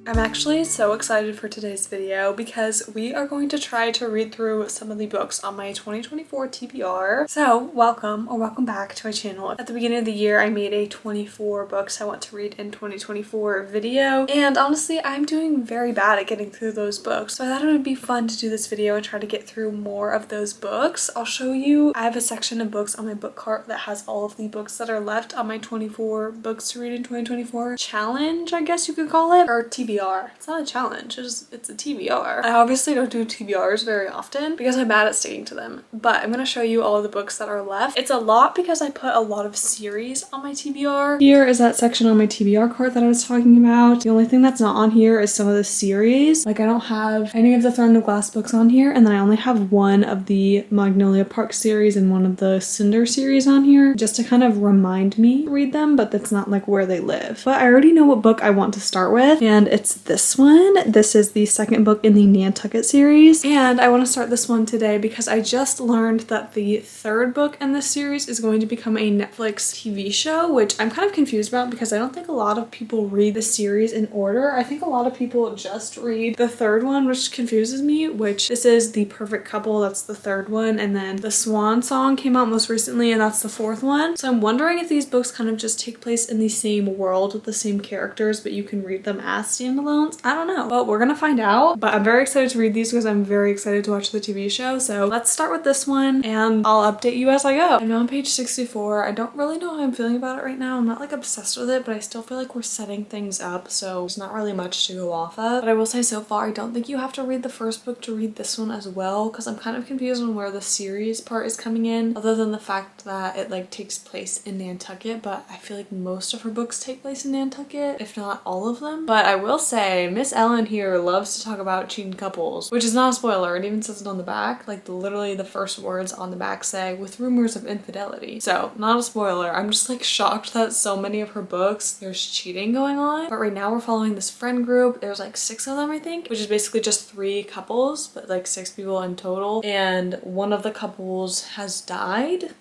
I'm actually so excited for today's video because we are going to try to read through some of the books on my 2024 TBR. So welcome back to my channel. At the beginning of the year I made a 24 books I want to read in 2024 video, and honestly I'm doing very bad at getting through those books, so I thought it would be fun to do this video and try to get through more of those books. I'll show you, I have a section of books on my book cart that has all of the books that are left on my 24 books to read in 2024 challenge, I guess you could call it, or TBR. It's not a challenge, it's a TBR. I obviously don't do TBRs very often because I'm bad at sticking to them, but I'm gonna show you all of the books that are left. It's a lot because I put a lot of series on my TBR. Here is that section on my TBR cart that I was talking about. The only thing that's not on here is some of the series. Like I don't have any of the Throne of Glass books on here, and then I only have one of the Magnolia Park series and one of the Cinder series on here just to kind of remind me to read them, but that's not like where they live. But I already know what book I want to start with, and it's this one. This is the second book in the Nantucket series, and I want to start this one today because I just learned that the third book in this series is going to become a Netflix TV show, which I'm kind of confused about because I don't think a lot of people read the series in order. I think a lot of people just read the third one, which confuses me, which this is The Perfect Couple, that's the third one, and then The Swan Song came out most recently and that's the fourth one. So I'm wondering if these books kind of just take place in the same world with the same characters, but you can read them as standalones. I don't know, but we're gonna find out. But I'm very excited to read these because I'm very excited to watch the TV show. So let's start with this one and I'll update you as I go. I'm now on page 64. I don't really know how I'm feeling about it right now. I'm not like obsessed with it, but I still feel like we're setting things up, so there's not really much to go off of. But I will say so far I don't think you have to read the first book to read this one as well, because I'm kind of confused on where the series part is coming in, other than the fact that it like takes place in Nantucket, but I feel like most of her books take place in Nantucket, if not all of them. But I will say Miss Elin here loves to talk about cheating couples, which is not a spoiler. It even says it on the back. Like literally the first words on the back say with rumors of infidelity. So not a spoiler. I'm just like shocked that so many of her books there's cheating going on. But right now we're following this friend group. There's like 6 of them I think, which is basically just 3 couples, but like 6 people in total. And one of the couples has died.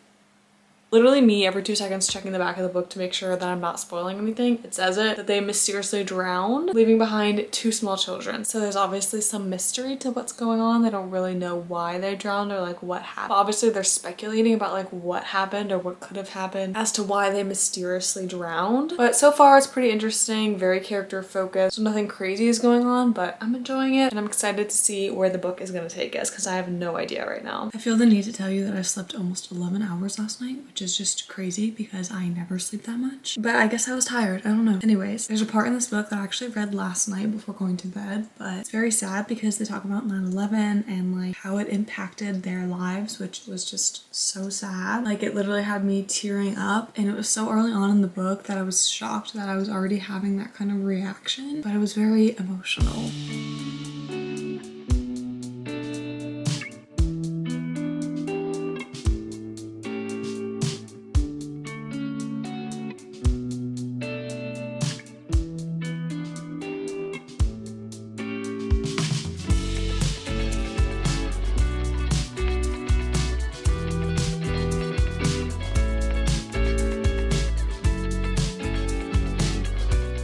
Literally me every 2 seconds checking the back of the book to make sure that I'm not spoiling anything. It says that they mysteriously drowned, leaving behind 2 small children. So there's obviously some mystery to what's going on. They don't really know why they drowned or like what happened. But obviously they're speculating about like what happened or what could have happened as to why they mysteriously drowned. But so far it's pretty interesting, very character focused. So nothing crazy is going on, but I'm enjoying it and I'm excited to see where the book is going to take us because I have no idea right now. I feel the need to tell you that I slept almost 11 hours last night, which is just crazy because I never sleep that much. But I guess I was tired. I don't know. Anyways, there's a part in this book that I actually read last night before going to bed, but it's very sad because they talk about 9/11 and like how it impacted their lives, which was just so sad. Like it literally had me tearing up, and it was so early on in the book that I was shocked that I was already having that kind of reaction, but it was very emotional.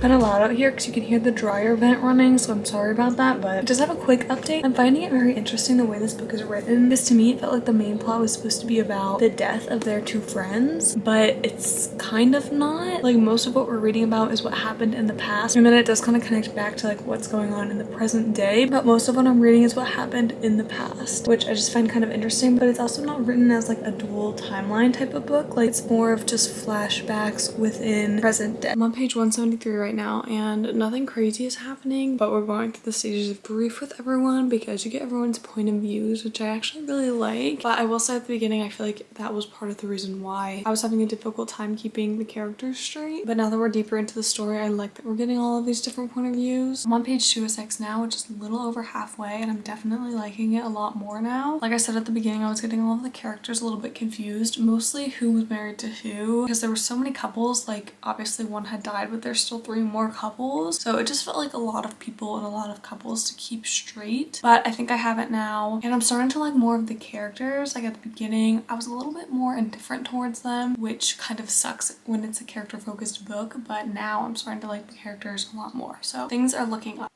Been a lot out here because you can hear the dryer vent running, so I'm sorry about that, but just have a quick update. I'm finding it very interesting the way this book is written, because to me it felt like the main plot was supposed to be about the death of their 2 friends, but it's kind of not. Like most of what we're reading about is what happened in the past, and then it does kind of connect back to like what's going on in the present day, but most of what I'm reading is what happened in the past, which I just find kind of interesting. But it's also not written as like a dual timeline type of book. Like it's more of just flashbacks within present day. I'm on page 173 right now and nothing crazy is happening, but we're going through the stages of grief with everyone because you get everyone's point of views, which I actually really like. But I will say at the beginning I feel like that was part of the reason why I was having a difficult time keeping the characters straight. But now that we're deeper into the story, I like that we're getting all of these different point of views. I'm on page 206 now, which is a little over halfway, and I'm definitely liking it a lot more now. Like I said at the beginning, I was getting all of the characters a little bit confused, mostly who was married to who, because there were so many couples. Like obviously one had died, but there's still 3 having more couples. So it just felt like a lot of people and a lot of couples to keep straight. But I think I have it now. And I'm starting to like more of the characters. Like at the beginning, I was a little bit more indifferent towards them, which kind of sucks when it's a character focused book. But now I'm starting to like the characters a lot more. So things are looking up.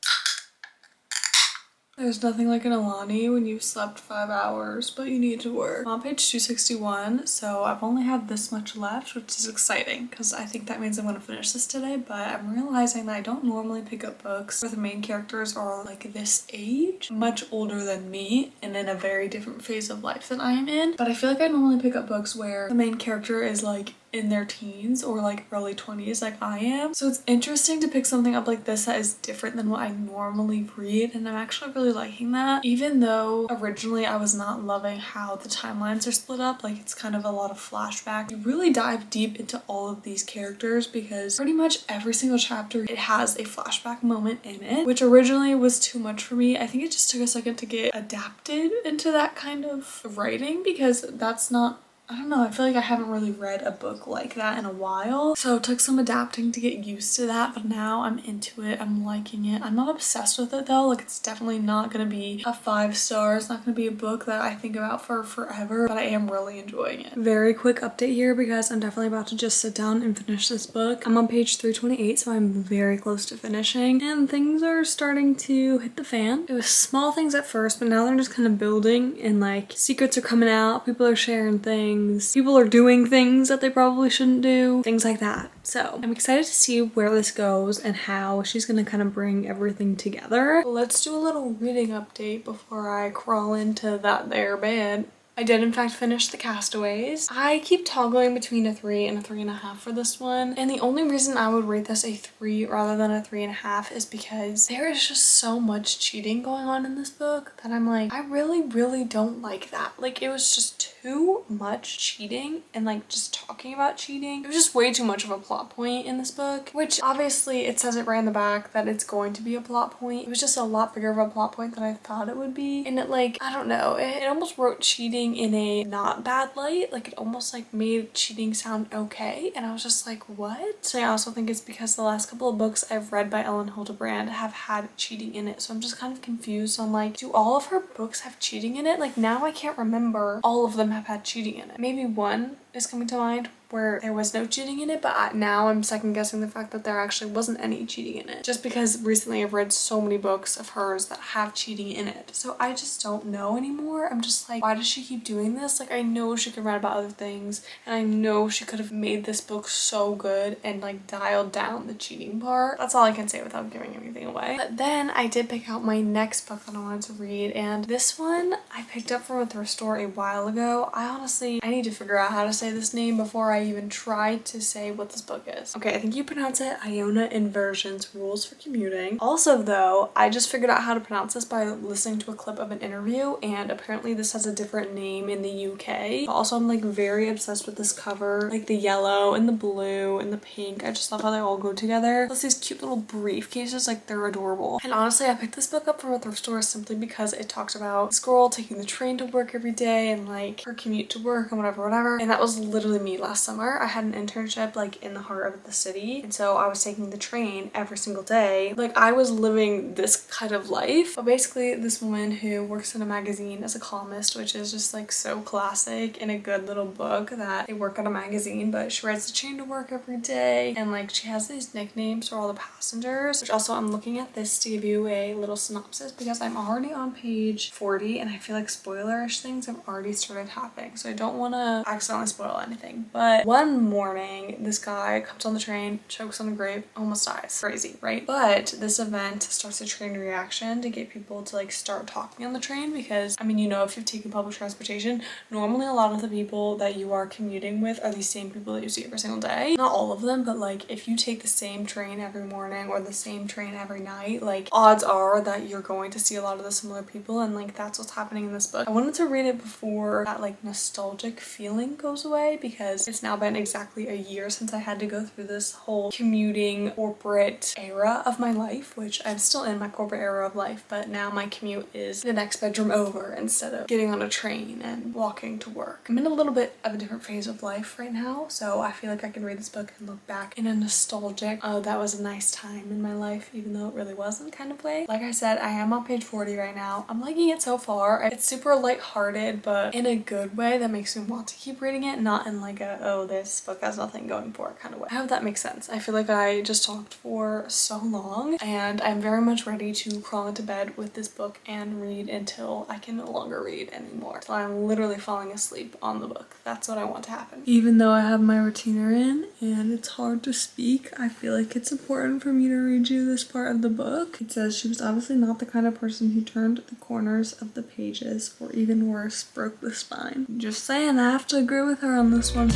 There's nothing like an Alani when you've slept 5 hours, but you need to work. I'm on page 261, so I've only had this much left, which is exciting because I think that means I'm going to finish this today, but I'm realizing that I don't normally pick up books where the main characters are like this age, much older than me, and in a very different phase of life than I am in. But I feel like I normally pick up books where the main character is like in their teens or like early 20s like I am. So it's interesting to pick something up like this that is different than what I normally read, and I'm actually really liking that. Even though originally I was not loving how the timelines are split up, like it's kind of a lot of flashback. You really dive deep into all of these characters because pretty much every single chapter it has a flashback moment in it, which originally was too much for me. I think it just took a second to get adapted into that kind of writing because that's not, I don't know, I feel like I haven't really read a book like that in a while. So it took some adapting to get used to that, but now I'm into it. I'm liking it. I'm not obsessed with it though. Like it's definitely not gonna be a 5-star. It's not gonna be a book that I think about for forever, but I am really enjoying it. Very quick update here because I'm definitely about to just sit down and finish this book. I'm on page 328, so I'm very close to finishing and things are starting to hit the fan. It was small things at first, but now they're just kind of building and like secrets are coming out. People are sharing things. People are doing things that they probably shouldn't do. Things like that. So I'm excited to see where this goes and how she's gonna kind of bring everything together. Let's do a little reading update before I crawl into that there bed. I did in fact finish the Castaways. I keep toggling between a 3 and a 3.5 for this one. And the only reason I would rate this a 3 rather than a 3.5 is because there is just so much cheating going on in this book that I'm like, I really don't like that. Like it was just too much cheating and like just talking about cheating. It was just way too much of a plot point in this book, which obviously it says it right in the back that it's going to be a plot point. It was just a lot bigger of a plot point than I thought it would be. And it like, I don't know, it almost wrote cheating in a not bad light. Like it almost like made cheating sound okay, and I was just like, what? So I also think it's because the last couple of books I've read by Elin Hilderbrand have had cheating in it, so I'm just kind of confused on like, do all of her books have cheating in it? Like now I can't remember all of them have had cheating in it. Maybe one is coming to mind where there was no cheating in it, but now I'm second guessing the fact that there actually wasn't any cheating in it, just because recently I've read so many books of hers that have cheating in it. So I just don't know anymore. I'm just like, why does she keep doing this? Like I know she can write about other things, and I know she could have made this book so good and like dialed down the cheating part. That's all I can say without giving anything away. But then I did pick out my next book that I wanted to read, and this one I picked up from a thrift store a while ago. I need to figure out how to say this name before I even tried to say what this book is. Okay, I think you pronounce it Iona Iverson's Rules for Commuting. Also though, I just figured out how to pronounce this by listening to a clip of an interview, and apparently this has a different name in the UK. But also I'm like very obsessed with this cover, like the yellow and the blue and the pink. I just love how they all go together. Plus these cute little briefcases, like they're adorable. And honestly, I picked this book up from a thrift store simply because it talks about this girl taking the train to work every day and like her commute to work and whatever. And that was literally me last summer. I had an internship like in the heart of the city, and so I was taking the train every single day. Like I was living this kind of life. But basically this woman who works in a magazine as a columnist, which is just like so classic in a good little book that they work at a magazine, but she rides the train to work every day, and like she has these nicknames for all the passengers, which also I'm looking at this to give you a little synopsis because I'm already on page 40 and I feel like spoilerish things have already started happening, so I don't want to accidentally spoil anything. But one morning this guy comes on the train, chokes on the grape, almost dies. Crazy, right? But this event starts a train reaction to get people to like start talking on the train, because I mean, you know, if you've taken public transportation, normally a lot of the people that you are commuting with are these same people that you see every single day. Not all of them, but like if you take the same train every morning or the same train every night, like odds are that you're going to see a lot of the similar people, and like that's what's happening in this book. I wanted to read it before that like nostalgic feeling goes away because it's now been exactly a year since I had to go through this whole commuting corporate era of my life, which I'm still in my corporate era of life, but now my commute is the next bedroom over instead of getting on a train and walking to work. I'm in a little bit of a different phase of life right now, so I feel like I can read this book and look back in a nostalgic, oh, that was a nice time in my life, even though it really wasn't kind of way. Like I said, I am on page 40 right now. I'm liking it so far. It's super lighthearted, but in a good way that makes me want to keep reading it, not in like a, oh, this book has nothing going for it kind of way. I hope that makes sense. I feel like I just talked for so long and I'm very much ready to crawl into bed with this book and read until I can no longer read anymore. Till I'm literally falling asleep on the book. That's what I want to happen. Even though I have my retainer in and it's hard to speak, I feel like it's important for me to read you this part of the book. It says she was obviously not the kind of person who turned the corners of the pages, or even worse, broke the spine. Just saying, I have to agree with her on this one.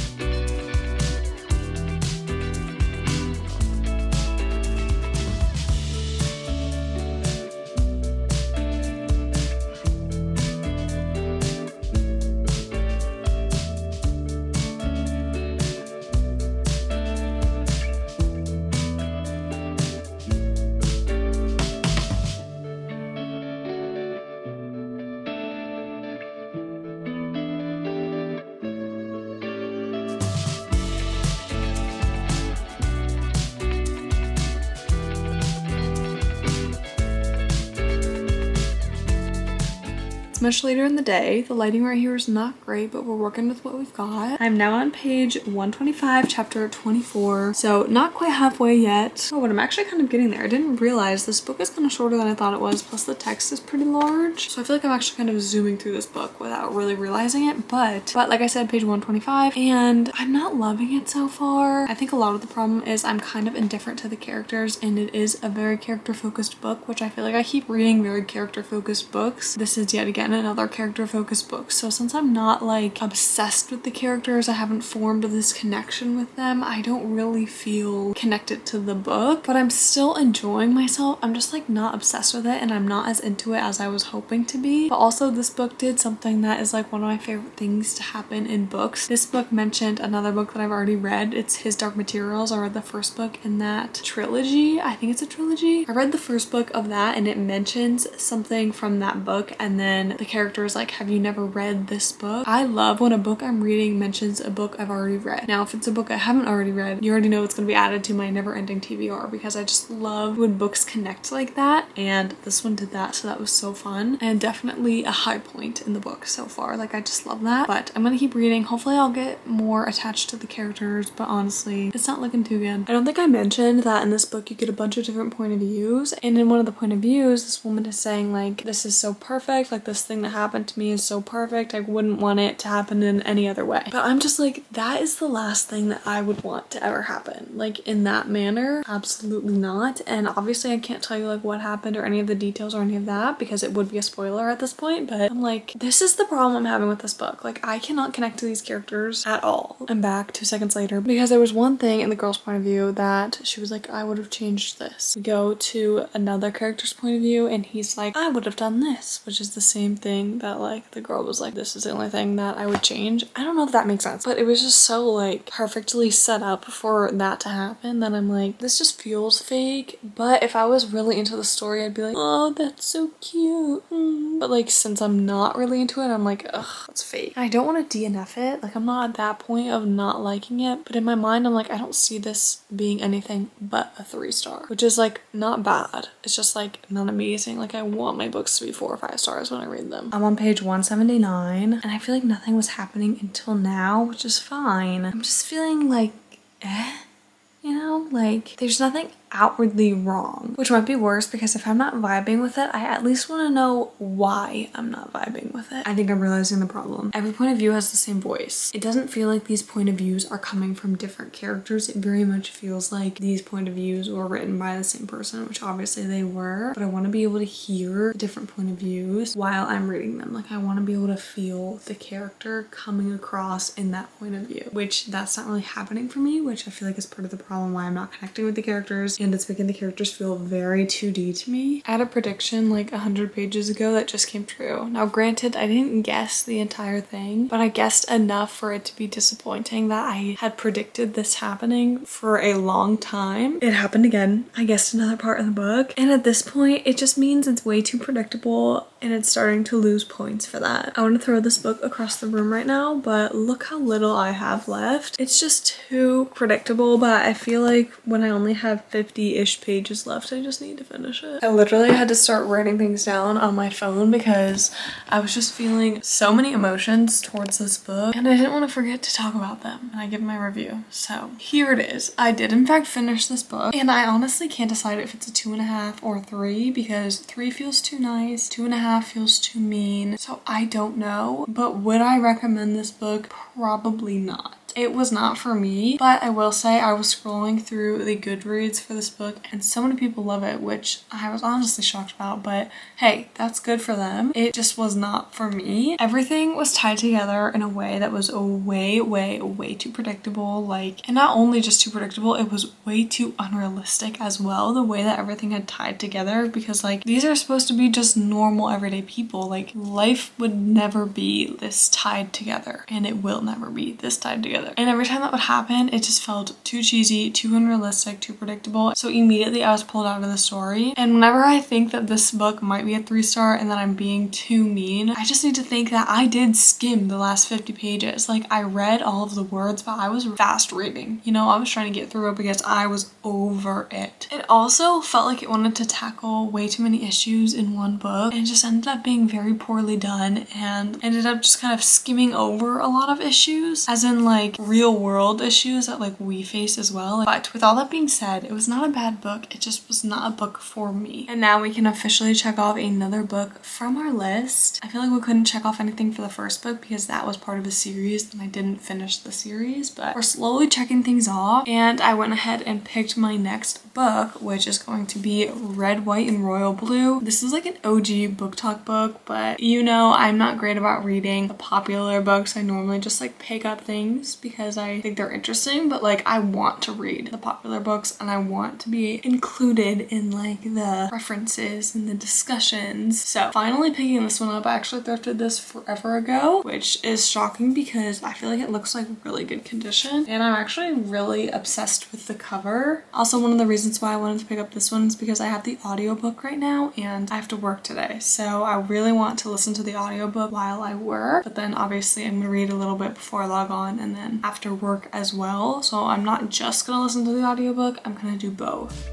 Much later in the day. The lighting right here is not great, but we're working with what we've got. I'm now on page 125, chapter 24. So not quite halfway yet. Oh, but I'm actually kind of getting there. I didn't realize this book is kind of shorter than I thought it was, plus the text is pretty large. So I feel like I'm actually kind of zooming through this book without really realizing it. But like I said, page 125, and I'm not loving it so far. I think a lot of the problem is I'm kind of indifferent to the characters, and it is a very character-focused book, which I feel like I keep reading very character-focused books. This is yet again another character-focused book. So since I'm not like obsessed with the characters, I haven't formed this connection with them, I don't really feel connected to the book, but I'm still enjoying myself. I'm just like not obsessed with it, and I'm not as into it as I was hoping to be. But also this book did something that is like one of my favorite things to happen in books. This book mentioned another book that I've already read. It's His Dark Materials. I read the first book in that trilogy. I think it's a trilogy. I read the first book of that and it mentions something from that book, and then the character is like, have you never read this book? I love when a book I'm reading mentions a book I've already read. Now, if it's a book I haven't already read, you already know it's going to be added to my never-ending TBR, because I just love when books connect like that, and this one did that, so that was so fun, and definitely a high point in the book so far. Like, I just love that, but I'm gonna keep reading. Hopefully I'll get more attached to the characters, but honestly, it's not looking too good. I don't think I mentioned that in this book you get a bunch of different point of views, and in one of the point of views, this woman is saying like, this is so perfect, like this thing that happened to me is so perfect, I wouldn't want it to happen in any other way. But I'm just like, that is the last thing that I would want to ever happen, like in that manner. Absolutely not. And obviously I can't tell you like what happened or any of the details or any of that, because it would be a spoiler at this point, but I'm like, this is the problem I'm having with this book. Like, I cannot connect to these characters at all. I'm back 2 seconds later, because there was one thing in the girl's point of view that she was like, I would have changed this. We go to another character's point of view and he's like, I would have done this, which is the same thing that like the girl was like, this is the only thing that I would change. I don't know if that makes sense, but it was just so like perfectly set up for that to happen that I'm like, this just feels fake. But if I was really into the story, I'd be like, oh, that's so cute. But like, since I'm not really into it, I'm like, ugh, that's fake. I don't want to DNF it. Like, I'm not at that point of not liking it, but in my mind, I'm like, I don't see this being anything but a 3-star, which is like not bad. It's just like not amazing. Like, I want my books to be 4 or 5 stars when I read them. I'm on page 179 and I feel like nothing was happening until now, which is fine. I'm just feeling like, you know, like there's nothing outwardly wrong, which might be worse, because if I'm not vibing with it, I at least want to know why I'm not vibing with it. I think I'm realizing the problem. Every point of view has the same voice. It doesn't feel like these point of views are coming from different characters. It very much feels like these point of views were written by the same person, which obviously they were, but I want to be able to hear different point of views while I'm reading them. Like, I want to be able to feel the character coming across in that point of view, which that's not really happening for me, which I feel like is part of the problem why I'm not connecting with the characters and it's making the characters feel very 2D to me. I had a prediction like 100 pages ago that just came true. Now granted, I didn't guess the entire thing, but I guessed enough for it to be disappointing that I had predicted this happening for a long time. It happened again. I guessed another part in the book, and at this point it just means it's way too predictable and it's starting to lose points for that. I want to throw this book across the room right now, but look how little I have left. It's just too predictable, but I feel like when I only have 50-ish pages left, I just need to finish it. I literally had to start writing things down on my phone because I was just feeling so many emotions towards this book and I didn't want to forget to talk about them when I give my review. So here it is. I did in fact finish this book, and I honestly can't decide if it's a 2.5 or 3 because 3 feels too nice, 2.5 feels too mean, so I don't know. But would I recommend this book? Probably not. It was not for me, but I will say I was scrolling through the Goodreads for this book and so many people love it, which I was honestly shocked about, but hey, that's good for them. It just was not for me. Everything was tied together in a way that was way too predictable, like, and not only just too predictable, it was way too unrealistic as well, the way that everything had tied together, because like these are supposed to be just normal everyday people. Like life would never be this tied together, and it will never be this tied together. And every time that would happen, it just felt too cheesy, too unrealistic, too predictable. So immediately I was pulled out of the story. And whenever I think that this book might be a 3-star and that I'm being too mean, I just need to think that I did skim the last 50 pages. Like I read all of the words, but I was fast reading. You know, I was trying to get through it because I was over it. It also felt like it wanted to tackle way too many issues in one book and just ended up being very poorly done and ended up just kind of skimming over a lot of issues, as in like real world issues that like we face as well. But with all that being said, it was not a bad book. It just was not a book for me. And now we can officially check off another book from our list. I feel like we couldn't check off anything for the first book because that was part of the series and I didn't finish the series, but we're slowly checking things off, and I went ahead and picked my next book, which is going to be Red, White, and Royal Blue. This is like an OG book talk book, but you know I'm not great about reading the popular books. I normally just like pick up things because I think they're interesting, but like I want to read the popular books and I want to be included in like the references and the discussions. So finally picking this one up. I actually thrifted this forever ago, which is shocking because I feel like it looks like really good condition, and I'm actually really obsessed with the cover. Also, one of the reasons why I wanted to pick up this one is because I have the audiobook right now and I have to work today, so I really want to listen to the audiobook while I work, but then obviously I'm gonna read a little bit before I log on and then after work as well. So I'm not just gonna listen to the audiobook, I'm gonna do both.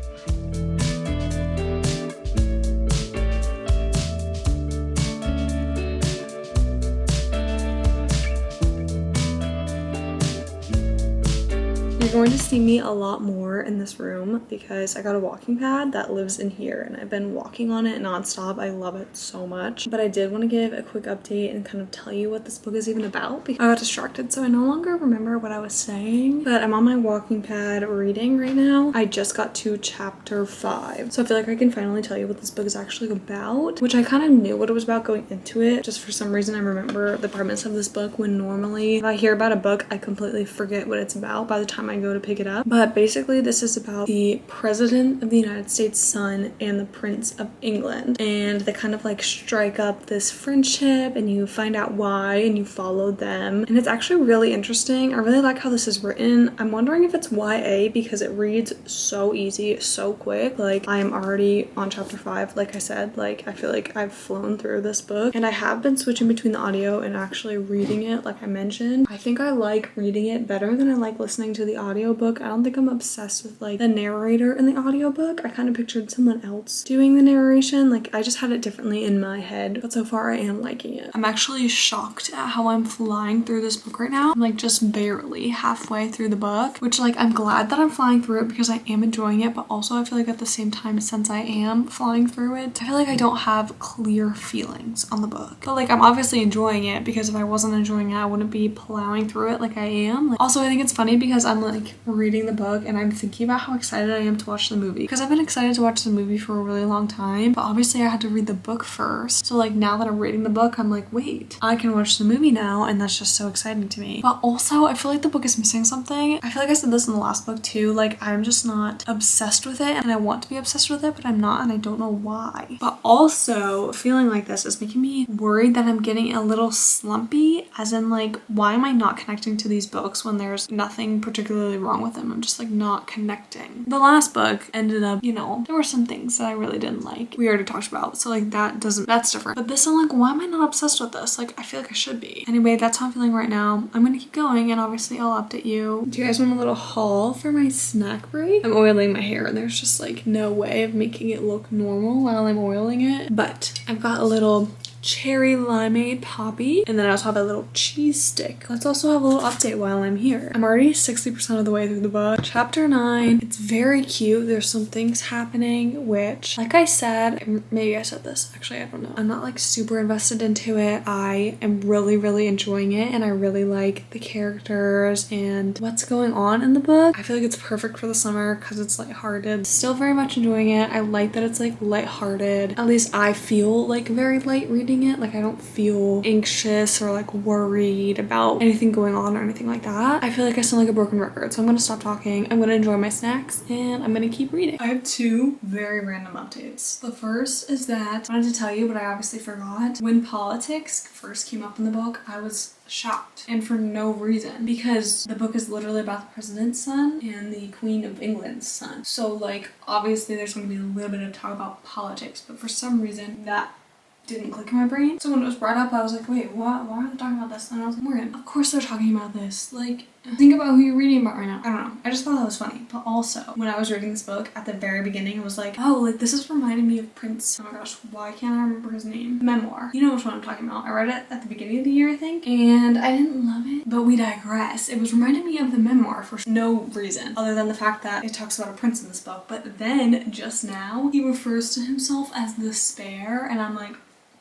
You're going to see me a lot more in this room because I got a walking pad that lives in here and I've been walking on it nonstop. I love it so much. But I did want to give a quick update and kind of tell you what this book is even about because I got distracted, so I no longer remember what I was saying. But I'm on my walking pad reading right now. I just got to chapter 5. So I feel like I can finally tell you what this book is actually about, which I kind of knew what it was about going into it. Just for some reason I remember the premise of this book, when normally if I hear about a book I completely forget what it's about by the time I go to pick it up. But basically this is about the President of the United States' son and the Prince of England, and they kind of like strike up this friendship and you find out why and you follow them, and it's actually really interesting. I really like how this is written. I'm wondering if it's YA because it reads so easy, so quick. Like I am already on chapter 5. Like I said, like I feel like I've flown through this book, and I have been switching between the audio and actually reading it. Like I mentioned, I think I like reading it better than I like listening to the audiobook. I don't think I'm obsessed with like the narrator in the audiobook. I kind of pictured someone else doing the narration. Like I just had it differently in my head, but so far I am liking it. I'm actually shocked at how I'm flying through this book right now. I'm like just barely halfway through the book, which like I'm glad that I'm flying through it because I am enjoying it, but also I feel like at the same time, since I am flying through it, I feel like I don't have clear feelings on the book. But like I'm obviously enjoying it because if I wasn't enjoying it, I wouldn't be plowing through it like I am. Like, also I think it's funny because I'm like like reading the book and I'm thinking about how excited I am to watch the movie, because I've been excited to watch the movie for a really long time, but obviously I had to read the book first. So like now that I'm reading the book, I'm like, wait, I can watch the movie now, and that's just so exciting to me. But also I feel like the book is missing something. I feel like I said this in the last book too, like I'm just not obsessed with it, and I want to be obsessed with it, but I'm not, and I don't know why. But also feeling like this is making me worried that I'm getting a little slumpy, as in like, why am I not connecting to these books when there's nothing particularly wrong with them? I'm just like not connecting. The last book ended up, you know, there were some things that I really didn't like. We already talked about, so like that's different. But this, I'm like, why am I not obsessed with this? Like I feel like I should be. Anyway, that's how I'm feeling right now. I'm gonna keep going, and obviously I'll update you. Do you guys want a little haul for my snack break? I'm oiling my hair and there's just like no way of making it look normal while I'm oiling it, but I've got a little cherry limeade poppy, and then I also have a little cheese stick. Let's also have a little update while I'm here. I'm already 60% of the way through the book. Chapter 9. It's very cute. There's some things happening which, like I said, maybe I said this, actually I don't know, I'm not like super invested into it. I am really enjoying it, and I really like the characters and what's going on in the book. I feel like it's perfect for the summer because it's lighthearted. Still very much enjoying it. I like that it's like lighthearted. At least I feel like very light reading it. Like I don't feel anxious or like worried about anything going on or anything like that. I feel like I sound like a broken record, so I'm gonna stop talking. I'm gonna enjoy my snacks and I'm gonna keep reading. I have two very random updates. The first is that I wanted to tell you, but I obviously forgot. When politics first came up in the book, I was shocked, and for no reason, because the book is literally about the president's son and the Queen of England's son. So like obviously there's going to be a little bit of talk about politics, but for some reason that didn't click in my brain. So when it was brought up, I was like, wait, what? Why are they talking about this? And I was like, Morgan, of course they're talking about this. Like, think about who you're reading about right now. I don't know. I just thought that was funny. But also, when I was reading this book, at the very beginning, I was like, oh, like this is reminding me of Prince. Oh my gosh, why can't I remember his name? Memoir. You know which one I'm talking about. I read it at the beginning of the year, I think, and I didn't love it. But we digress. It was reminding me of the memoir for no reason, other than the fact that it talks about a prince in this book. But then, just now, he refers to himself as the Spare, and I'm like,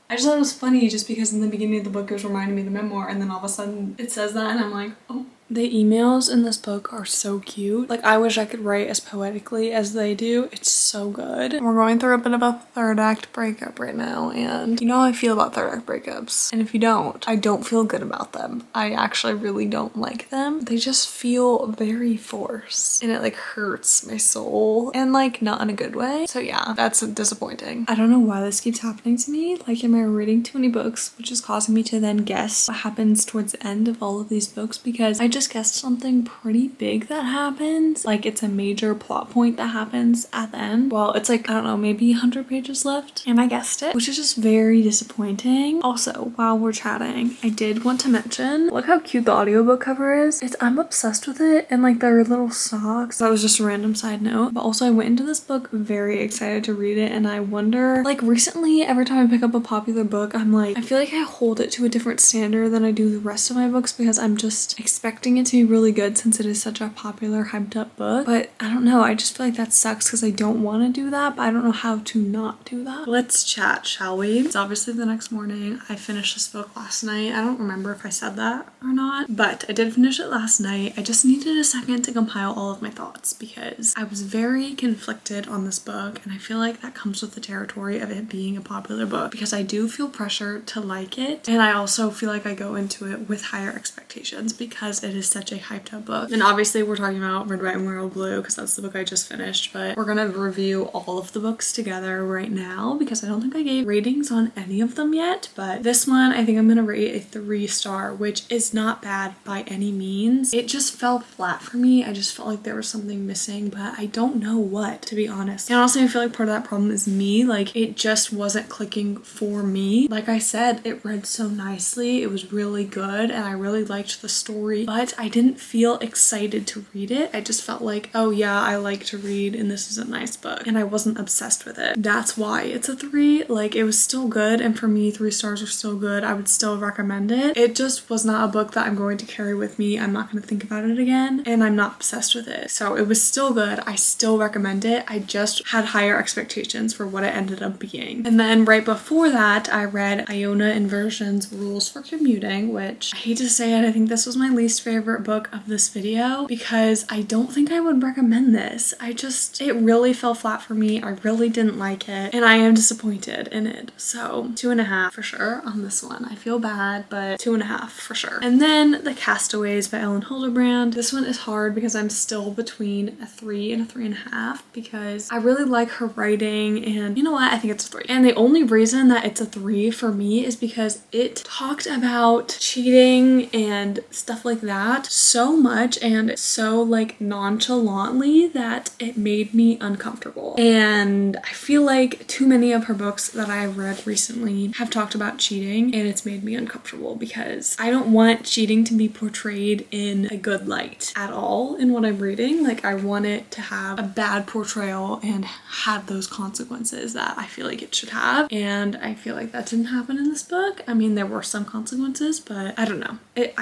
I just thought it was funny just because in the beginning of the book it was reminding me of the memoir, and then all of a sudden it says that and I'm like, oh. The emails in this book are so cute. Like I wish I could write as poetically as they do. It's so good. And we're going through a bit of a third act breakup right now, and you know how I feel about third act breakups. And if you don't, I don't feel good about them. I actually really don't like them. They just feel very forced, and it like hurts my soul, and like not in a good way. So yeah, that's disappointing. I don't know why this keeps happening to me. Like, am I reading too many books, which is causing me to then guess what happens towards the end of all of these books, because I just guessed something pretty big that happens. Like it's a major plot point that happens at the end. Well, it's like, I don't know, maybe 100 pages left, and I guessed it, which is just very disappointing. Also, while we're chatting, I did want to mention, look how cute the audiobook cover is. I'm obsessed with it, and like their little socks. That was just a random side note. But also I went into this book very excited to read it, and I wonder, like recently, every time I pick up a popular book, I'm like, I feel like I hold it to a different standard than I do the rest of my books, because I'm just expecting it to be really good since it is such a popular, hyped up book. But I don't know, I just feel like that sucks because I don't want to do that, but I don't know how to not do that. Let's chat, shall we? It's obviously the next morning. I finished this book last night. I don't remember if I said that or not, but I did finish it last night. I just needed a second to compile all of my thoughts because I was very conflicted on this book, and I feel like that comes with the territory of it being a popular book, because I do feel pressure to like it, and I also feel like I go into it with higher expectations because it is such a hyped up book. And obviously we're talking about Red, White, and Royal Blue because that's the book I just finished, but we're gonna review all of the books together right now because I don't think I gave ratings on any of them yet. But this one I think I'm gonna rate a 3-star, which is not bad by any means. It just fell flat for me. I just felt like there was something missing, but I don't know what, to be honest. And honestly, I feel like part of that problem is me. Like it just wasn't clicking for me. Like I said, it read so nicely, it was really good, and I really liked the story, but I didn't feel excited to read it. I just felt like, oh yeah, I like to read and this is a nice book, and I wasn't obsessed with it. That's why it's a 3. Like it was still good, and for me 3 stars are still good. I would still recommend it. It just was not a book that I'm going to carry with me. I'm not going to think about it again, and I'm not obsessed with it. So it was still good. I still recommend it. I just had higher expectations for what it ended up being. And then right before that, I read Iona Iverson's Rules for Commuting, which I hate to say it, I think this was my least favorite favorite book of this video because I don't think I would recommend this. It really fell flat for me. I really didn't like it and I am disappointed in it. So 2.5 for sure on this one. I feel bad, but 2.5 for sure. And then the Castaways by Elin Hilderbrand. This one is hard because I'm still between a 3 and a 3.5 because I really like her writing, and you know what? I think it's a 3. And the only reason that it's a 3 for me is because it talked about cheating and stuff like that so much and so like nonchalantly that it made me uncomfortable. And I feel like too many of her books that I've read recently have talked about cheating, and it's made me uncomfortable because I don't want cheating to be portrayed in a good light at all in what I'm reading. Like, I want it to have a bad portrayal and have those consequences that I feel like it should have, and I feel like that didn't happen in this book. I mean, there were some consequences, but I don't know. It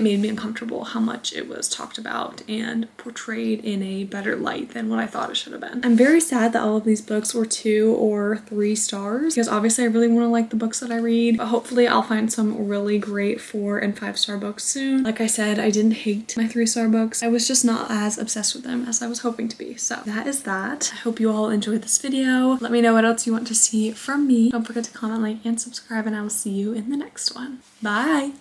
made me uncomfortable how much it was talked about and portrayed in a better light than what I thought it should have been. I'm very sad that all of these books were 2 or 3 stars because obviously I really want to like the books that I read, but hopefully I'll find some really great 4 and 5-star books soon. Like I said, I didn't hate my 3-star books. I was just not as obsessed with them as I was hoping to be. So that is that. I hope you all enjoyed this video. Let me know what else you want to see from me. Don't forget to comment, like, and subscribe, and I will see you in the next one. Bye!